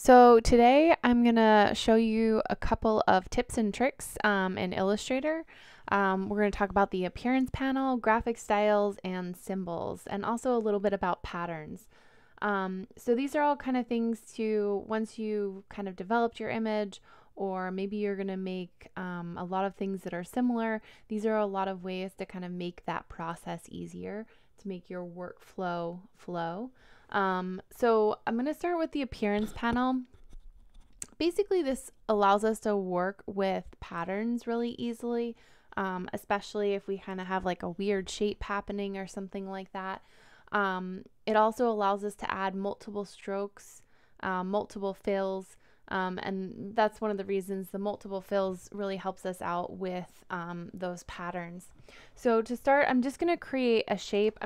So today I'm going to show you a couple of tips and tricks in Illustrator. We're going to talk about the appearance panel, graphic styles, and symbols, and also a little bit about patterns. So these are all kind of things to, once you've kind of developed your image, or maybe you're going to make a lot of things that are similar, these are a lot of ways to kind of make that process easier, to make your workflow flow. So I'm going to start with the appearance panel. Basically, this allows us to work with patterns really easily, especially if we kind of have like a weird shape happening or something like that. It also allows us to add multiple strokes, multiple fills, and that's one of the reasons the multiple fills really helps us out with those patterns. So to start, I'm just going to create a shape.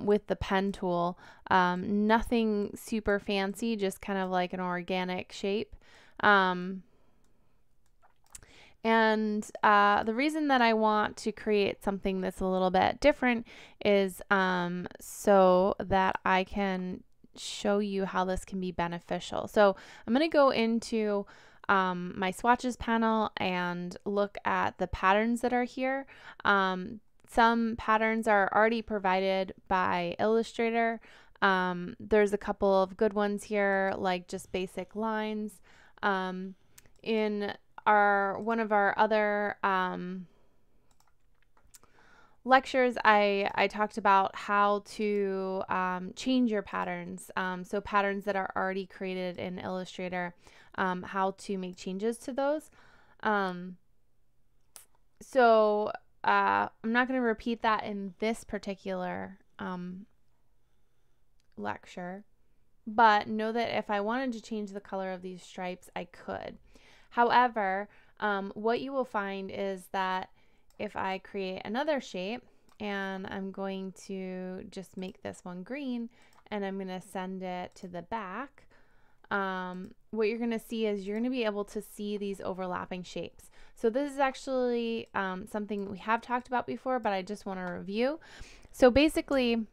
With the pen tool. Nothing super fancy, just kind of like an organic shape. The reason that I want to create something that's a little bit different is so that I can show you how this can be beneficial. So I'm going to go into my swatches panel and look at the patterns that are here. Some patterns are already provided by Illustrator. There's a couple of good ones here, like just basic lines. In one of our other lectures, I talked about how to change your patterns. So patterns that are already created in Illustrator, how to make changes to those. I'm not going to repeat that in this particular lecture, but know that if I wanted to change the color of these stripes, I could. However, what you will find is that if I create another shape, and I'm going to just make this one green, and I'm going to send it to the back, what you're going to see is you're going to be able to see these overlapping shapes. So this is actually something we have talked about before, but I just want to review. So basically,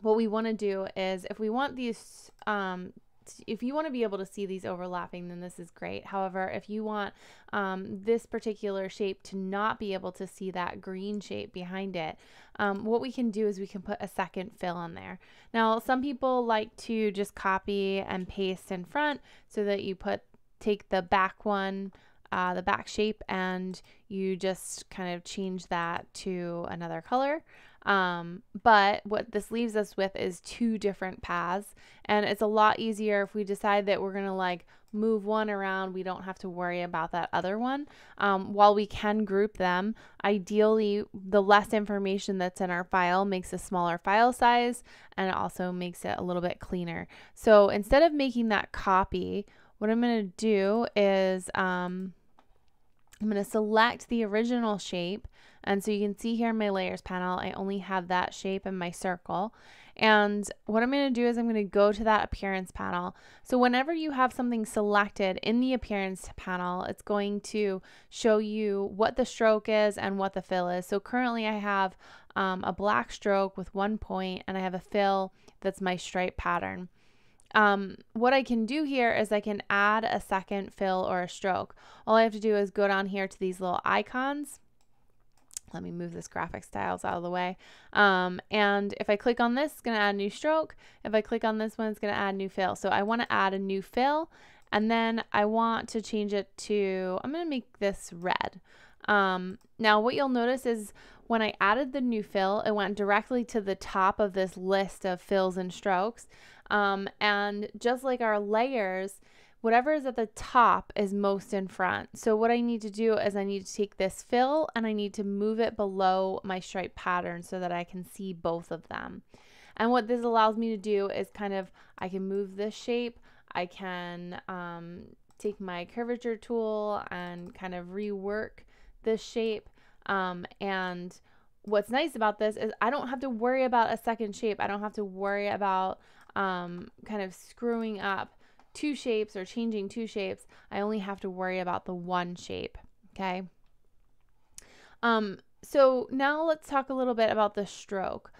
what we want to do is if we want these, if you want to be able to see these overlapping, then this is great. However, if you want this particular shape to not be able to see that green shape behind it, what we can do is we can put a second fill on there. Now, some people like to just copy and paste in front so that you take the back one, the back shape, and you just kind of change that to another color. But what this leaves us with is two different paths, and it's a lot easier if we decide that we're gonna like move one around. We don't have to worry about that other one. While we can group them, ideally the less information that's in our file makes a smaller file size, and it also makes it a little bit cleaner. So instead of making that copy, what I'm gonna do is I'm going to select the original shape, and so you can see here in my layers panel I only have that shape in my circle. And what I'm going to do is I'm going to go to that appearance panel. So whenever you have something selected in the appearance panel, it's going to show you what the stroke is and what the fill is. So currently I have a black stroke with 1 point, and I have a fill that's my stripe pattern. What I can do here is I can add a second fill or a stroke. All I have to do is go down here to these little icons. Let me move this graphic styles out of the way. And if I click on this, it's going to add a new stroke. If I click on this one, it's going to add a new fill. So I want to add a new fill, and then I want to change it to, I'm going to make this red. Now what you'll notice is when I added the new fill, it went directly to the top of this list of fills and strokes. And just like our layers, whatever is at the top is most in front. So what I need to do is I need to take this fill and I need to move it below my stripe pattern so that I can see both of them. And what this allows me to do is kind of, I can move this shape, I can take my curvature tool and kind of rework this shape. And what's nice about this is I don't have to worry about a second shape. I don't have to worry about kind of screwing up two shapes or changing two shapes. I only have to worry about the one shape. Okay. So now let's talk a little bit about the stroke.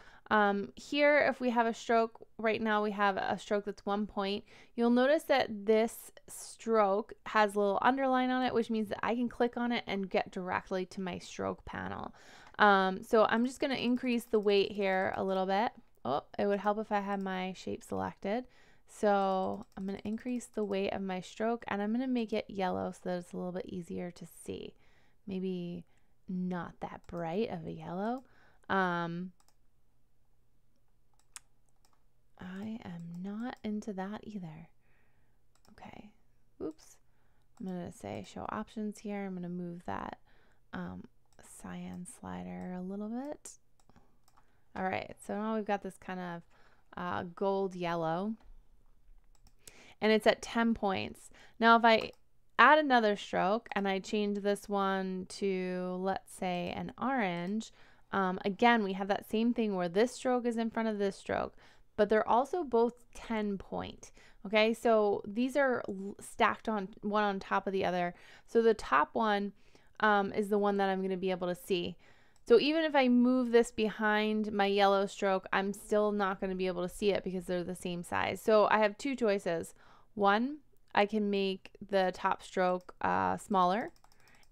Here, if we have a stroke, right now we have a stroke that's 1 point. You'll notice that this stroke has a little underline on it, which means that I can click on it and get directly to my stroke panel. So I'm just going to increase the weight here a little bit. Oh, it would help if I had my shape selected. So I'm going to increase the weight of my stroke, and I'm going to make it yellow so that it's a little bit easier to see. Maybe not that bright of a yellow. I am not into that either. Okay, oops. I'm going to say show options here. I'm going to move that cyan slider a little bit. All right, so now we've got this kind of gold yellow, and it's at 10 points. Now if I add another stroke and I change this one to, let's say, an orange, again, we have that same thing where this stroke is in front of this stroke, but they're also both 10 point. Okay, so these are stacked on one on top of the other. So the top one is the one that I'm going to be able to see. So even if I move this behind my yellow stroke, I'm still not going to be able to see it because they're the same size. So I have two choices. One, I can make the top stroke smaller,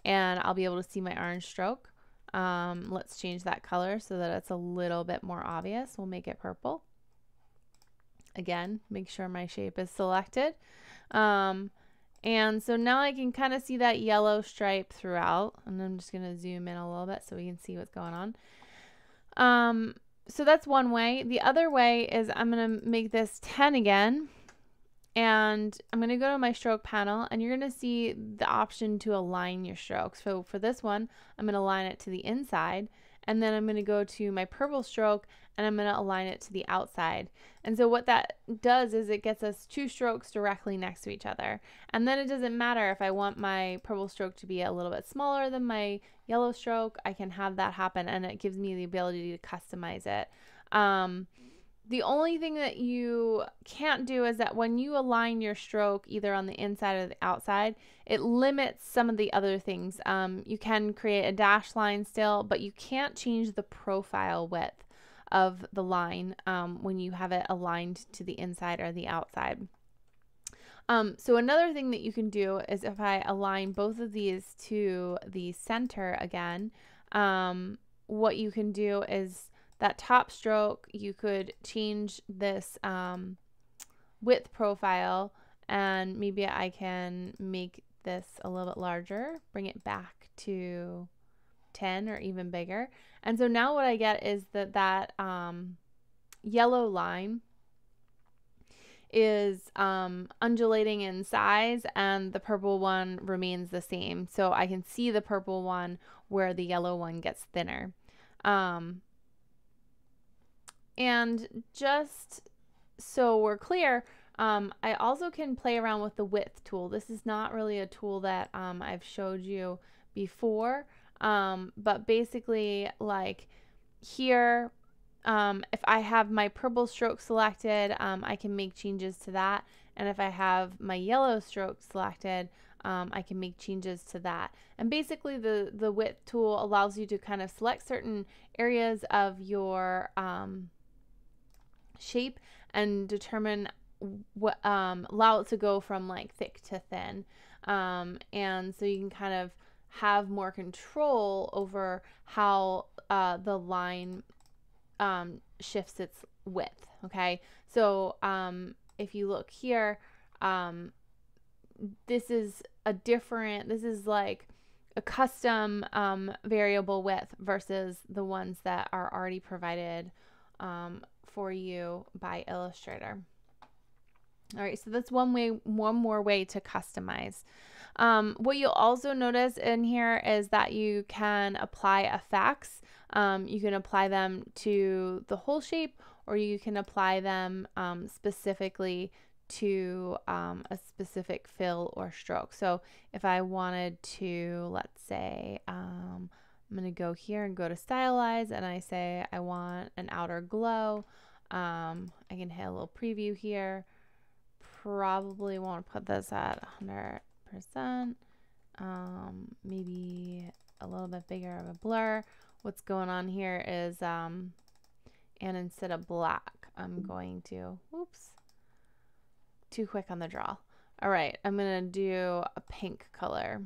and I'll be able to see my orange stroke. Let's change that color so that it's a little bit more obvious. We'll make it purple. Again, make sure my shape is selected. And so now I can kind of see that yellow stripe throughout, and I'm just going to zoom in a little bit so we can see what's going on. So that's one way. The other way is I'm going to make this 10 again, and I'm going to go to my stroke panel, and you're going to see the option to align your strokes. So for this one, I'm going to align it to the inside, and then I'm going to go to my purple stroke, and I'm going to align it to the outside. And so what that does is it gets us two strokes directly next to each other. And then it doesn't matter if I want my purple stroke to be a little bit smaller than my yellow stroke, I can have that happen, and it gives me the ability to customize it. The only thing that you can't do is that when you align your stroke either on the inside or the outside, it limits some of the other things. You can create a dash line still, but you can't change the profile width of the line when you have it aligned to the inside or the outside. So another thing that you can do is if I align both of these to the center again, what you can do is that top stroke, you could change this width profile, and maybe I can make this a little bit larger, bring it back to 10 or even bigger. And so now what I get is that yellow line is undulating in size, and the purple one remains the same. So I can see the purple one where the yellow one gets thinner. And just so we're clear, I also can play around with the width tool. This is not really a tool that I've showed you before, but basically like here, if I have my purple stroke selected, I can make changes to that. And if I have my yellow stroke selected, I can make changes to that. And basically the width tool allows you to kind of select certain areas of your shape and determine what allow it to go from like thick to thin, and so you can kind of have more control over how the line shifts its width. Okay, so if you look here, this is like a custom variable width versus the ones that are already provided for you by Illustrator. All right, so that's one more way to customize. What you'll also notice in here is that you can apply effects. You can apply them to the whole shape, or you can apply them specifically to a specific fill or stroke. So if I wanted to, let's say, I'm going to go here and go to stylize, and I say I want an outer glow. I can hit a little preview here. Probably want to put this at 100%. Maybe a little bit bigger of a blur. What's going on here is, and instead of black, I'm going to, oops, too quick on the draw. All right, I'm gonna do a pink color.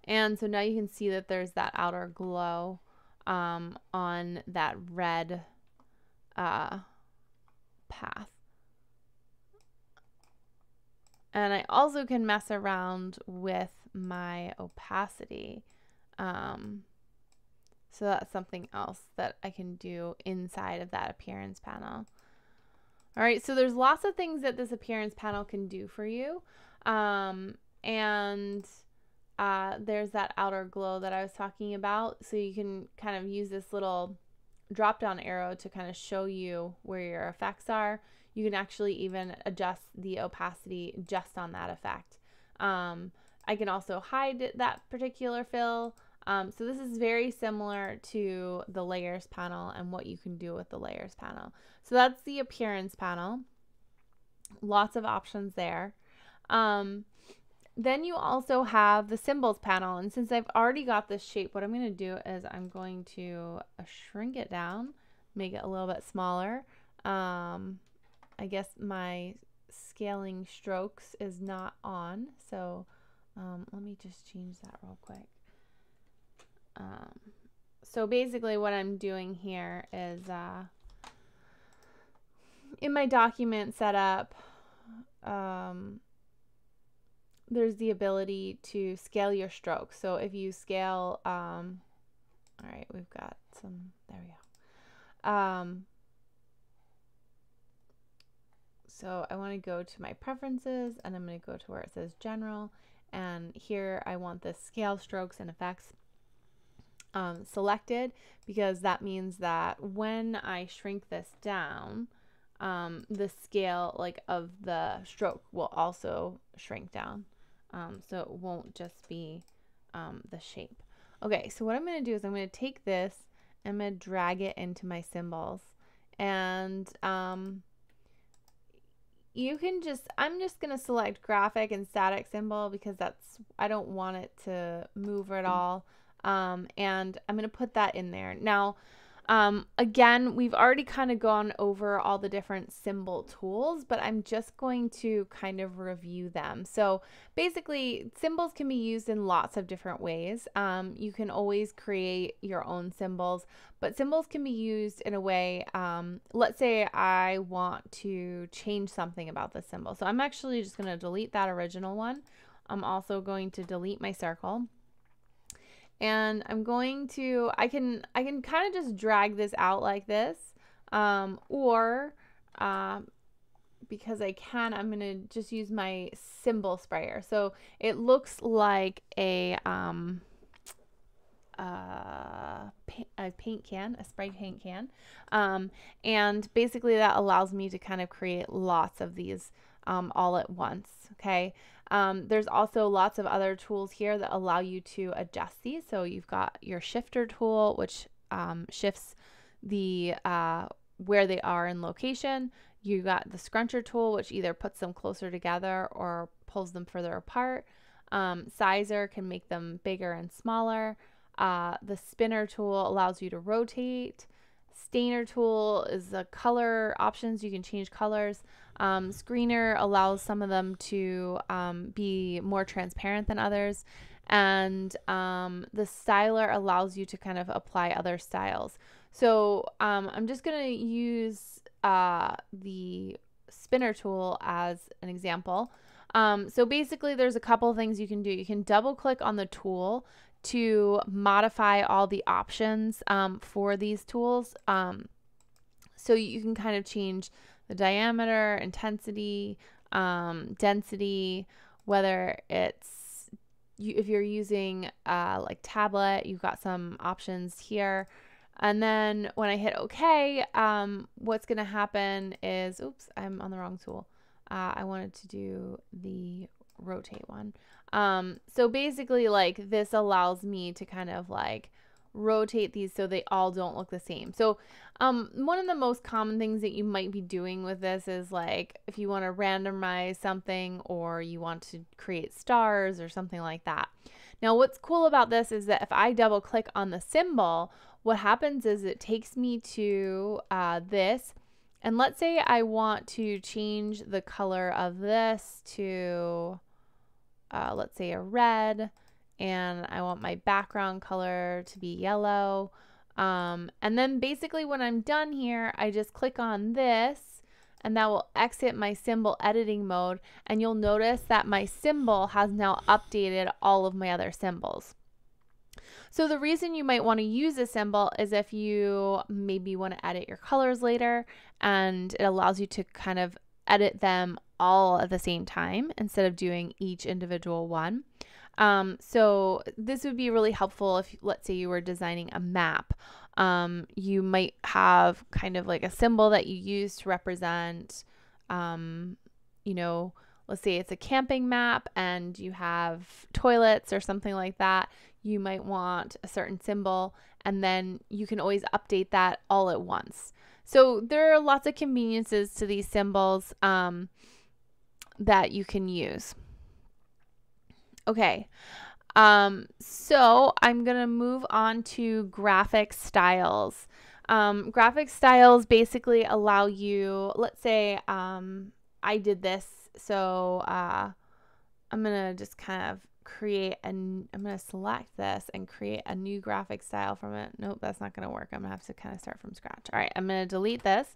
And so now you can see that there's that outer glow on that red path. And I also can mess around with my opacity. So that's something else that I can do inside of that appearance panel. All right, so there's lots of things that this appearance panel can do for you. There's that outer glow that I was talking about. So you can kind of use this little drop down arrow to kind of show you where your effects are. You can actually even adjust the opacity just on that effect. I can also hide that particular fill. So this is very similar to the layers panel and what you can do with the layers panel. So that's the appearance panel. Lots of options there. Then you also have the symbols panel. And since I've already got this shape, what I'm going to do is I'm going to shrink it down, make it a little bit smaller. I guess my scaling strokes is not on. So let me just change that real quick. So basically what I'm doing here is in my document setup, there's the ability to scale your strokes. So if you scale, all right, we've got some, there we go. So I want to go to my preferences and I'm going to go to where it says general, and here I want the scale strokes and effects selected, because that means that when I shrink this down, the scale of the stroke will also shrink down. So it won't just be the shape. Okay, so what I'm going to do is I'm going to take this and I'm going to drag it into my symbols, and you can I'm just going to select graphic and static symbol because I don't want it to move at all. And I'm going to put that in there. Now, again, we've already kind of gone over all the different symbol tools, but I'm just going to kind of review them. So basically, symbols can be used in lots of different ways. You can always create your own symbols, but symbols can be used in a way, let's say I want to change something about the symbol. So I'm actually just going to delete that original one. I'm also going to delete my circle. And I'm going to, I can kind of just drag this out like this, or because I can, I'm going to just use my symbol sprayer. So it looks like a paint can, a spray paint can. And basically that allows me to kind of create lots of these all at once. Okay. There's also lots of other tools here that allow you to adjust these. So you've got your shifter tool, which shifts the where they are in location. You got the scruncher tool, which either puts them closer together or pulls them further apart. Sizer can make them bigger and smaller. The spinner tool allows you to rotate. Stainer tool is the color options. You can change colors. Screener allows some of them to be more transparent than others. And the styler allows you to kind of apply other styles. So I'm just going to use the spinner tool as an example. So basically there's a couple things you can do. You can double click on the tool to modify all the options for these tools. So you can kind of change the diameter, intensity, density, whether it's if you're using like tablet, you've got some options here. And then when I hit OK, what's going to happen is, oops, I'm on the wrong tool. I wanted to do the rotate one. So basically like this allows me to kind of like rotate these so they all don't look the same. So one of the most common things that you might be doing with this is like if you want to randomize something or you want to create stars or something like that. Now what's cool about this is that if I double click on the symbol, what happens is it takes me to this. And let's say I want to change the color of this to, let's say, a red, and I want my background color to be yellow. And then basically when I'm done here, I just click on this, and that will exit my symbol editing mode. And you'll notice that my symbol has now updated all of my other symbols. So the reason you might want to use a symbol is if you maybe want to edit your colors later, and it allows you to kind of edit them all at the same time instead of doing each individual one. So this would be really helpful if, let's say, you were designing a map. You might have kind of like a symbol that you use to represent, you know, let's say it's a camping map and you have toilets or something like that. You might want a certain symbol, and then you can always update that all at once. So there are lots of conveniences to these symbols that you can use. Okay, so I'm going to move on to graphic styles. Graphic styles basically allow you, let's say I did this, so I'm going to just kind of I'm going to select this and create a new graphic style from it. Nope, that's not going to work. I'm going to have to kind of start from scratch. All right, I'm going to delete this,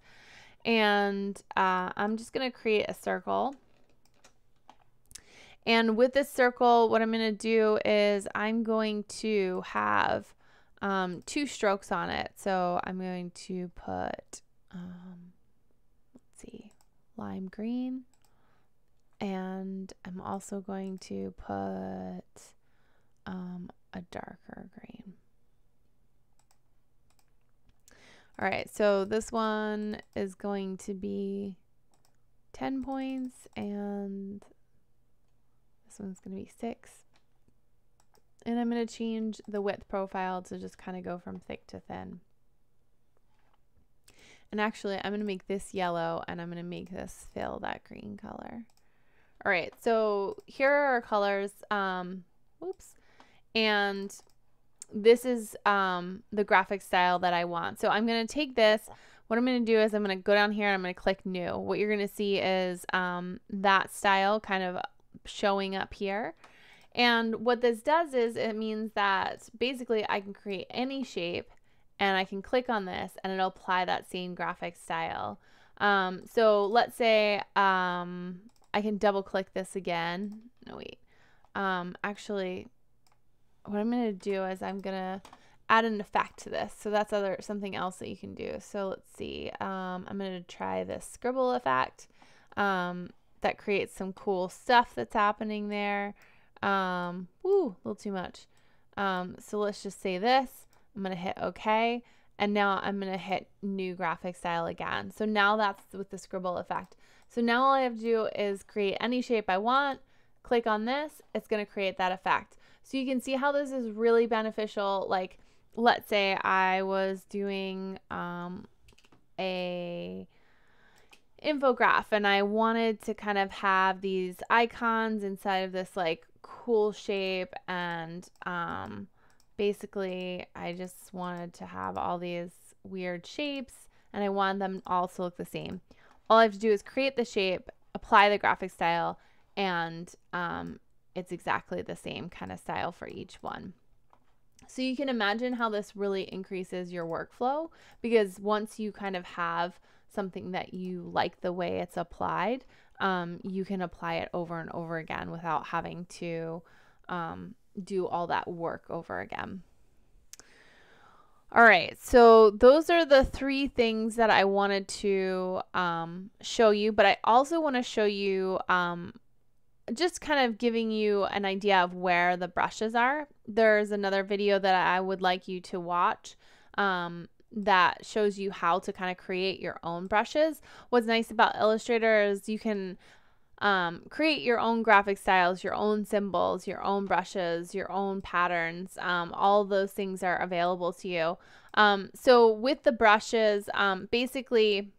and I'm just going to create a circle. And with this circle, what I'm going to do is I'm going to have 2 strokes on it. So I'm going to put, let's see, lime green. And I'm also going to put a darker green. All right, so this one is going to be 10 points, and this one's going to be 6. And I'm going to change the width profile to just kind of go from thick to thin. And actually, I'm going to make this yellow, and I'm going to make this fill that green color. All right, so here are our colors. Oops. And this is the graphic style that I want. So I'm going to take this. What I'm going to do is I'm going to go down here and I'm going to click new. What you're going to see is that style kind of showing up here. And what this does is it means that basically I can create any shape, and I can click on this and it'll apply that same graphic style. So let's say I can double click this again. No, wait. Actually, what I'm going to do is I'm going to add an effect to this. So that's something else that you can do. So let's see. I'm going to try this Scribble Effect. That creates some cool stuff that's happening there. Woo, a little too much. So let's just say this. I'm going to hit OK. And now I'm going to hit new graphic style again. So now that's with the Scribble Effect. So now all I have to do is create any shape I want, click on this, it's going to create that effect. So you can see how this is really beneficial. Like, let's say I was doing a infograph and I wanted to kind of have these icons inside of this like cool shape, and basically I just wanted to have all these weird shapes and I wanted them all to look the same. All I have to do is create the shape, apply the graphic style, and it's exactly the same kind of style for each one. So you can imagine how this really increases your workflow, because once you kind of have something that you like the way it's applied, you can apply it over and over again without having to do all that work over again. All right, so those are the 3 things that I wanted to show you, but I also want to show you just kind of giving you an idea of where the brushes are. There's another video that I would like you to watch that shows you how to kind of create your own brushes. What's nice about Illustrator is you can create your own graphic styles, your own symbols, your own brushes, your own patterns. All of those things are available to you. So with the brushes, basically,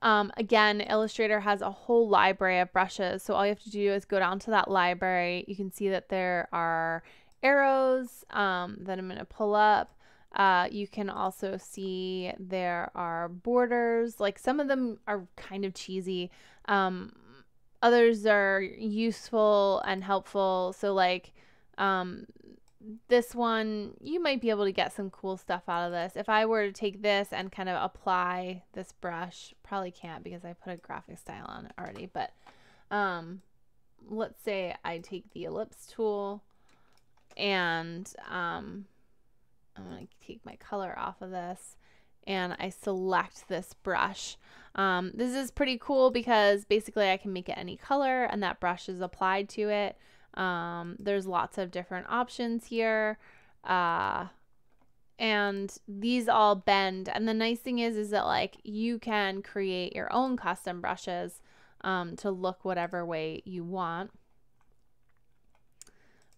again, Illustrator has a whole library of brushes. So all you have to do is go down to that library. You can see that there are arrows that I'm going to pull up. You can also see there are borders. Like some of them are kind of cheesy. Others are useful and helpful. So like this one, you might be able to get some cool stuff out of this. If I were to take this and kind of apply this brush, probably can't because I put a graphic style on it already, but let's say I take the ellipse tool and I'm going to take my color off of this and I select this brush. This is pretty cool because basically I can make it any color and that brush is applied to it. There's lots of different options here. And these all bend. And the nice thing is that like you can create your own custom brushes to look whatever way you want.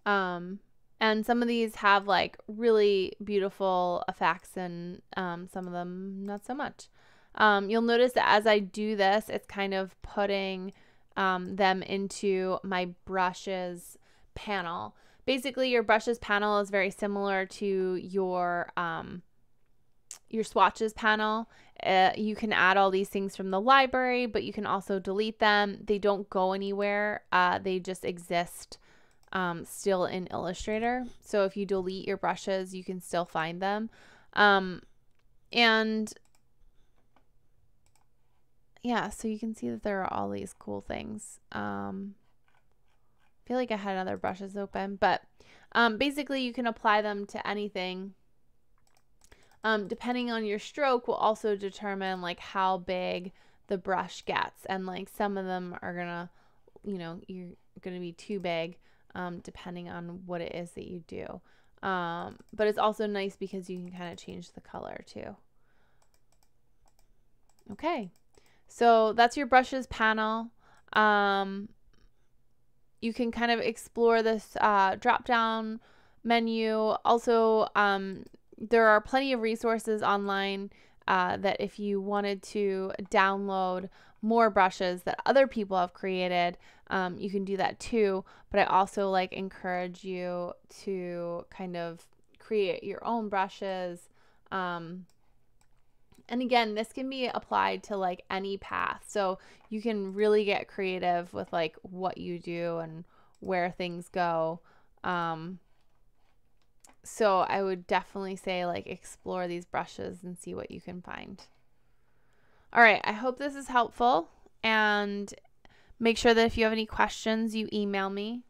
And some of these have like really beautiful effects and some of them not so much. You'll notice that as I do this, it's kind of putting them into my brushes panel. Basically, your brushes panel is very similar to your swatches panel. You can add all these things from the library, but you can also delete them. They don't go anywhere. They just exist still in Illustrator. So if you delete your brushes, you can still find them. And yeah, so you can see that there are all these cool things. I feel like I had other brushes open, but basically you can apply them to anything. Depending on your stroke will also determine like how big the brush gets, and like some of them are gonna, you're gonna be too big depending on what it is that you do. But it's also nice because you can kind of change the color too. Okay. So that's your brushes panel. You can kind of explore this drop down menu. Also, there are plenty of resources online that if you wanted to download more brushes that other people have created, you can do that too. But I also like encourage you to kind of create your own brushes. And again, this can be applied to like any path. So you can really get creative with like what you do and where things go. So I would definitely say like explore these brushes and see what you can find. All right, I hope this is helpful, and make sure that if you have any questions, you email me.